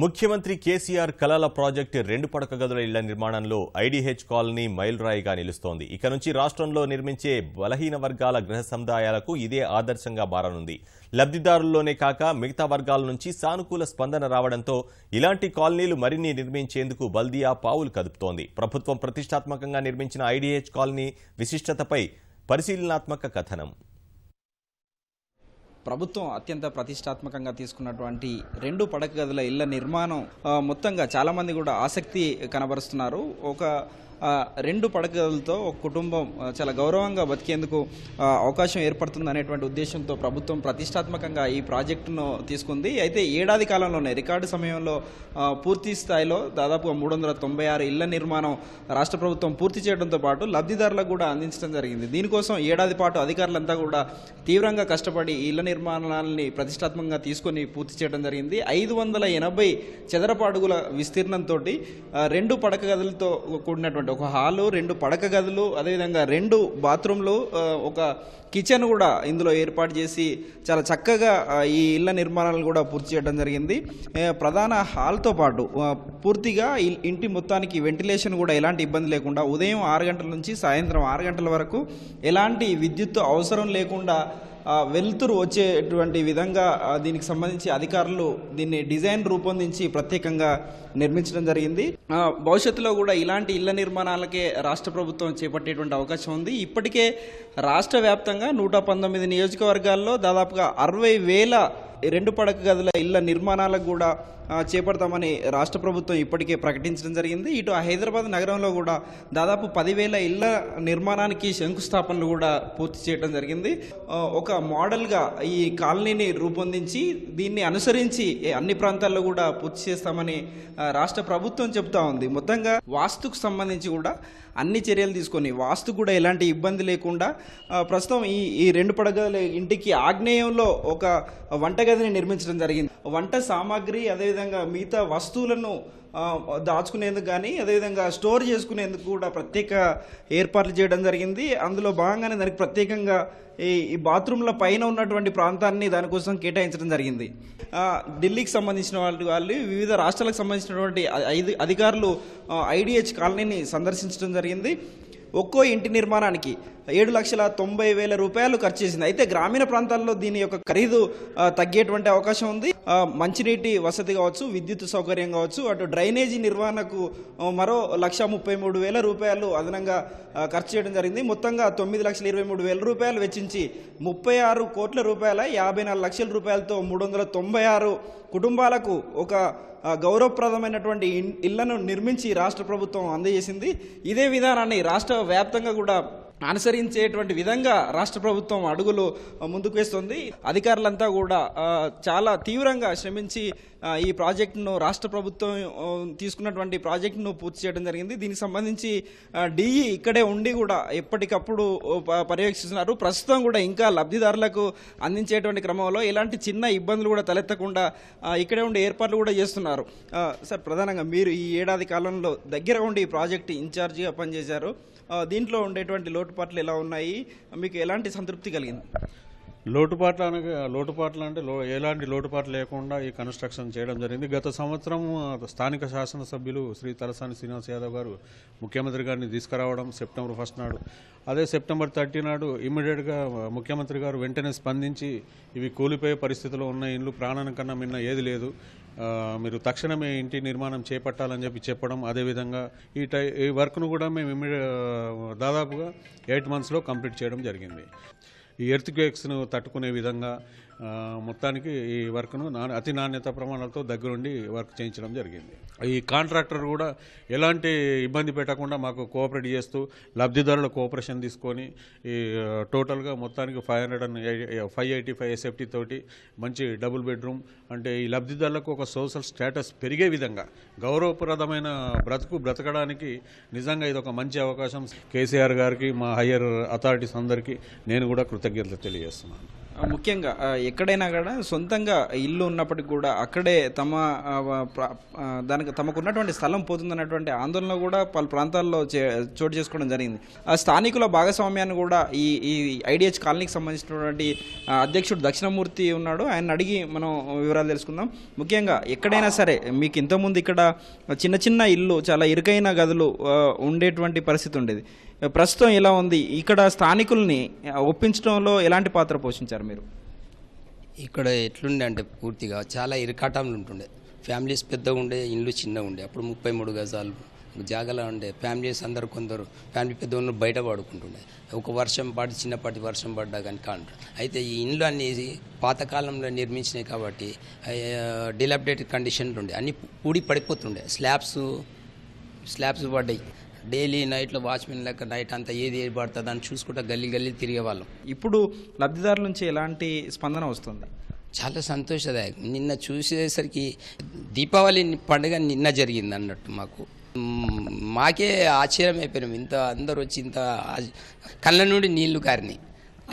ముఖ్యమంత్రి కేసీఆర్ కలల ప్రాజెక్టు 2 పడక గదుల ఇళ్ల నిర్మాణంలో ఐడీహెచ్ కాలనీ మైలురాయిగా నిలుస్తోంది. ఇక నుంచి రాష్ట్రంలో నిర్మించే బలహీన వర్గాల గృహ సముదాయాలకు ఇదే ఆదర్శంగా మారనుంది. లబ్ధిదారుల్లోనే కాక మిగతా వర్గాల నుంచి సానుకూల స్పందన రావడంతో ఇలాంటి కాలనీలు మరిన్ని నిర్మించేందుకు బల్దియా పావులు కదుపుతోంది. ప్రభుత్వం ప్రతిష్టాత్మకంగా నిర్మించిన ఐడీహెచ్ కాలనీ విశిష్టతపై పరిశీలనాత్మక కథనం. ప్రభుత్వం అత్యంత ప్రతిష్టాత్మకంగా తీసుకున్నటువంటి 2 పడక గదుల ఇళ్ల నిర్మాణం మొత్తంగా చాలామంది కూడా ఆసక్తి కనబరుస్తున్నారు. ఒక 2 పడక గదులతో ఒక కుటుంబం చాలా గౌరవంగా బతికేందుకు అవకాశం ఏర్పడుతుంది అనేటువంటి ఉద్దేశంతో ప్రభుత్వం ప్రతిష్టాత్మకంగా ఈ ప్రాజెక్టును తీసుకుంది. అయితే ఏడాది కాలంలోనే రికార్డు సమయంలో పూర్తి స్థాయిలో దాదాపుగా 396 ఇళ్ల నిర్మాణం రాష్ట్ర ప్రభుత్వం పూర్తి చేయడంతో పాటు లబ్ధిదారులకు కూడా అందించడం జరిగింది. దీనికోసం ఏడాది పాటు అధికారులంతా కూడా తీవ్రంగా కష్టపడి ఈ ఇళ్ల నిర్మాణాలని ప్రతిష్టాత్మకంగా తీసుకొని పూర్తి చేయడం జరిగింది. 580 చదరపు అడుగుల విస్తీర్ణంతో 2 పడక గదులతో కూడినటువంటి ఒక హాలు, 2 పడక గదులు, అదేవిధంగా 2 బాత్రూమ్లు, ఒక కిచెన్ కూడా ఇందులో ఏర్పాటు చేసి చాలా చక్కగా ఈ ఇళ్ల నిర్మాణాలను కూడా పూర్తి చేయడం జరిగింది. ప్రధాన హాల్తో పాటు పూర్తిగా ఇంటి మొత్తానికి వెంటిలేషన్ కూడా ఎలాంటి ఇబ్బంది లేకుండా ఉదయం 6 గంటల నుంచి సాయంత్రం 6 గంటల వరకు ఎలాంటి విద్యుత్ అవసరం లేకుండా వెలుతురు వచ్చేటువంటి విధంగా దీనికి సంబంధించి అధికారులు దీన్ని డిజైన్ రూపొందించి ప్రత్యేకంగా నిర్మించడం జరిగింది. భవిష్యత్తులో కూడా ఇలాంటి ఇళ్ల నిర్మాణాలకే రాష్ట్ర ప్రభుత్వం చేపట్టేటువంటి అవకాశం ఉంది. ఇప్పటికే రాష్ట్ర వ్యాప్తంగా 119 నియోజకవర్గాల్లో దాదాపుగా 60,000 2 పడక గదుల ఇళ్ల నిర్మాణాలకు కూడా చేపడతామని రాష్ట్ర ప్రభుత్వం ఇప్పటికే ప్రకటించడం జరిగింది. ఇటు హైదరాబాద్ నగరంలో కూడా దాదాపు 10,000 ఇళ్ల నిర్మాణానికి శంకుస్థాపనలు కూడా పూర్తి చేయడం జరిగింది. ఒక మోడల్గా ఈ కాలనీని రూపొందించి దీన్ని అనుసరించి అన్ని ప్రాంతాల్లో కూడా పూర్తి చేస్తామని రాష్ట్ర ప్రభుత్వం చెబుతా ఉంది. మొత్తంగా వాస్తుకు సంబంధించి కూడా అన్ని చర్యలు తీసుకొని వాస్తు కూడా ఎలాంటి ఇబ్బంది లేకుండా ప్రస్తుతం ఈ 2 పడగల ఇంటికి ఆగ్నేయంలో ఒక వంటగదిని నిర్మించడం జరిగింది. వంట సామాగ్రి అదేవిధంగా మిగతా వస్తువులను దాచుకునేందుకు కానీ అదేవిధంగా స్టోర్ చేసుకునేందుకు కూడా ప్రత్యేక ఏర్పాట్లు చేయడం జరిగింది. అందులో భాగంగానే దానికి ప్రత్యేకంగా ఈ బాత్రూంల పైన ఉన్నటువంటి ప్రాంతాన్ని దానికోసం కేటాయించడం జరిగింది. ఢిల్లీకి సంబంధించిన వాళ్ళు వివిధ రాష్ట్రాలకు సంబంధించినటువంటి 5 అధికారులు ఐడీహెచ్ కాలనీని సందర్శించడం జరిగింది. ఒక్కో ఇంటి నిర్మాణానికి 7,90,000 రూపాయలు ఖర్చు చేసింది. అయితే గ్రామీణ ప్రాంతాల్లో దీని యొక్క ఖరీదు తగ్గేటువంటి అవకాశం ఉంది. మంచినీటి వసతి కావచ్చు, విద్యుత్ సౌకర్యం కావచ్చు, అటు డ్రైనేజీ నిర్వహణకు మరో 1,33,000 రూపాయలు అదనంగా ఖర్చు చేయడం జరిగింది. మొత్తంగా 9,23,000 రూపాయలు వెచ్చించి 36 కోట్ల రూపాయల 54 లక్షల రూపాయలతో 396 కుటుంబాలకు ఒక గౌరవప్రదమైనటువంటి ఇళ్లను నిర్మించి రాష్ట్ర ప్రభుత్వం అందజేసింది. ఇదే విధానాన్ని రాష్ట్ర వ్యాప్తంగా కూడా అనుసరించేటువంటి విధంగా రాష్ట్ర ప్రభుత్వం అడుగులు ముందుకు వేస్తుంది. అధికారులంతా కూడా చాలా తీవ్రంగా శ్రమించి ఈ ప్రాజెక్టును రాష్ట్ర ప్రభుత్వం తీసుకున్నటువంటి ప్రాజెక్టును పూర్తి చేయడం జరిగింది. దీనికి సంబంధించి డిఈ ఇక్కడే ఉండి కూడా ఎప్పటికప్పుడు పర్యవేక్షిస్తున్నారు. ప్రస్తుతం కూడా ఇంకా లబ్ధిదారులకు అందించేటువంటి క్రమంలో ఎలాంటి చిన్న ఇబ్బందులు కూడా తలెత్తకుండా ఇక్కడే ఉండి ఏర్పాట్లు కూడా చేస్తున్నారు. సార్, ప్రధానంగా మీరు ఈ ఏడాది కాలంలో దగ్గర ఉండి ఈ ప్రాజెక్టు ఇన్ఛార్జిగా పనిచేశారు. దీంట్లో ఉండేటువంటి లోటుపాట్లు ఎలా ఉన్నాయి, మీకు ఎలాంటి సంతృప్తి కలిగింది? లోటుపాట్లు అంటే ఎలాంటి లోటుపాట్లు లేకుండా ఈ కన్స్ట్రక్షన్ చేయడం జరిగింది. గత సంవత్సరం స్థానిక శాసనసభ్యులు శ్రీ తలసాని శ్రీనివాస్ యాదవ్ గారు ముఖ్యమంత్రి గారిని తీసుకురావడం సెప్టెంబర్ 1 నాడు, అదే సెప్టెంబర్ 30 నాడు ఇమ్మీడియట్గా ముఖ్యమంత్రి గారు వెంటనే స్పందించి ఇవి కూలిపోయే పరిస్థితిలో ఉన్న ఇండ్లు ప్రాణానికన్నా మిన్న ఏది లేదు, మీరు తక్షణమే ఇంటి నిర్మాణం చేపట్టాలని చెప్పడం, అదేవిధంగా ఈ వర్క్ను కూడా మేము దాదాపుగా 8 మంత్స్లో కంప్లీట్ చేయడం జరిగింది. ఈ ఎర్త్క్వేక్స్ను తట్టుకునే విధంగా మొత్తానికి ఈ వర్క్ను అతి నాణ్యత ప్రమాణాలతో దగ్గరుండి వర్క్ చేయించడం జరిగింది. ఈ కాంట్రాక్టర్ కూడా ఎలాంటి ఇబ్బంది పెట్టకుండా మాకు కోఆపరేట్ చేస్తూ లబ్ధిదారుల కోఆపరేషన్ తీసుకొని ఈ టోటల్గా మొత్తానికి 585 ఎస్ఎఫ్టీ తోటి మంచి డబుల్ బెడ్రూమ్, అంటే ఈ లబ్ధిదారులకు ఒక సోషల్ స్టేటస్ పెరిగే విధంగా గౌరవప్రదమైన బ్రతకడానికి నిజంగా ఇది ఒక మంచి అవకాశం. కేసీఆర్ గారికి, మా హయ్యర్ అథారిటీస్ అందరికీ నేను కూడా కృతజ్ఞతలు తెలియజేస్తున్నాను. ముఖ్యంగా ఎక్కడైనా కూడా సొంతంగా ఇల్లు ఉన్నప్పటికీ కూడా అక్కడే దానికి తమకున్నటువంటి స్థలం పోతుందన్నటువంటి ఆందోళన కూడా పలు ప్రాంతాల్లో చోటు చేసుకోవడం జరిగింది. ఆ స్థానికుల భాగస్వామ్యాన్ని కూడా ఈ ఐడిహెచ్ కాలనీకి సంబంధించినటువంటి అధ్యక్షుడు దక్షిణమూర్తి ఉన్నాడు, ఆయన అడిగి మనం వివరాలు తెలుసుకుందాం. ముఖ్యంగా ఎక్కడైనా సరే మీకు ఇంతకుముందు ఇక్కడ చిన్న చిన్న ఇల్లు చాలా ఇరుకైన గదులు ఉండేటువంటి పరిస్థితి ఉండేది, ప్రస్తుతం ఎలా ఉంది? ఇక్కడ స్థానికుల్ని ఒప్పించడంలో ఎలాంటి పాత్ర పోషించారు మీరు? ఇక్కడ ఎట్లుండే అంటే పూర్తిగా చాలా ఇరకాటంలు ఉంటుండే, ఫ్యామిలీస్ పెద్దగా ఉండే, ఇండ్లు చిన్నగా ఉండే. అప్పుడు 33 గజాలు జాగాలో ఉండే, ఫ్యామిలీస్ అందరు కొందరు ఫ్యామిలీ పెద్ద ఉన్న బయట పడుకుంటుండే. ఒక వర్షం పడి చిన్నపాటి వర్షం పడ్డా కానీ కాంటారు. అయితే ఈ ఇండ్లు అన్ని పాతకాలంలో నిర్మించినాయి కాబట్టి డిలాబిడేటెడ్ కండిషన్లు ఉండే, అన్ని పూడి పడిపోతుండే. స్లాబ్స్ పడ్డాయి. డైలీ నైట్లో వాచ్మెన్ లెక్క నైట్ అంతా ఏది పడుతుంది అని చూసుకుంటా గల్లీ తిరిగేవాళ్ళం. ఇప్పుడు లబ్ధిదారుల నుంచి ఎలాంటి స్పందన వస్తుంది? చాలా సంతోషదాయకం. నిన్న చూసేసరికి దీపావళి పండుగ నిన్న జరిగింది అన్నట్టు మాకే ఆశ్చర్యం అయిపోయినాం. ఇంత అందరు వచ్చి ఇంత కళ్ళ నుండి నీళ్లు కారినాయి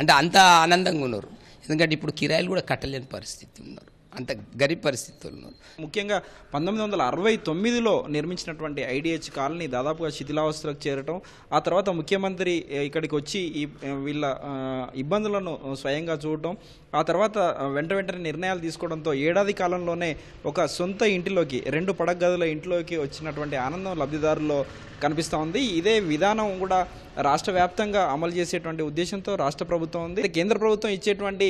అంటే అంత ఆనందంగా ఉన్నారు. ఎందుకంటే ఇప్పుడు కిరాయిలు కూడా కట్టలేని పరిస్థితి ఉన్నారు, అంత గరీబ్ పరిస్థితులు ఉన్నారు. ముఖ్యంగా 1969లో నిర్మించినటువంటి ఐడిహెచ్ కాలనీ దాదాపుగా శిథిలావస్థలకు చేరటం, ఆ తర్వాత ముఖ్యమంత్రి ఇక్కడికి వచ్చి వీళ్ళ ఇబ్బందులను స్వయంగా చూడటం, ఆ తర్వాత వెంటనే నిర్ణయాలు తీసుకోవడంతో ఏడాది కాలంలోనే ఒక సొంత ఇంటిలోకి 2 పడక గదుల ఇంట్లోకి వచ్చినటువంటి ఆనందం లబ్ధిదారుల్లో కనిపిస్తూ ఉంది. ఇదే విధానం కూడా రాష్ట్ర వ్యాప్తంగా అమలు చేసేటువంటి ఉద్దేశంతో రాష్ట్ర ప్రభుత్వం ఉంది. కేంద్ర ప్రభుత్వం ఇచ్చేటువంటి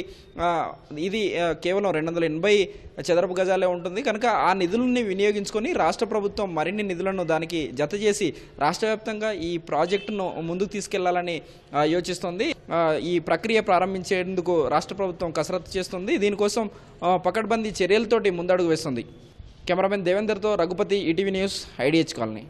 ఇది కేవలం 280 చదరపు గజాలే ఉంటుంది కనుక ఆ నిధులని వినియోగించుకొని రాష్ట్ర ప్రభుత్వం మరిన్ని నిధులను దానికి జత చేసి రాష్ట్ర వ్యాప్తంగా ఈ ప్రాజెక్టును ముందుకు తీసుకెళ్లాలని యోచిస్తోంది. ఈ ప్రక్రియ ప్రారంభించేందుకు రాష్ట్ర ప్రభుత్వం కసరత్తు చేస్తుంది. దీనికోసం పకడ్బందీ చర్యలతోటి ముందడుగు వేస్తుంది. కెమెరామెన్ దేవేందర్తో Raghupathi, ETV news, IDH colony.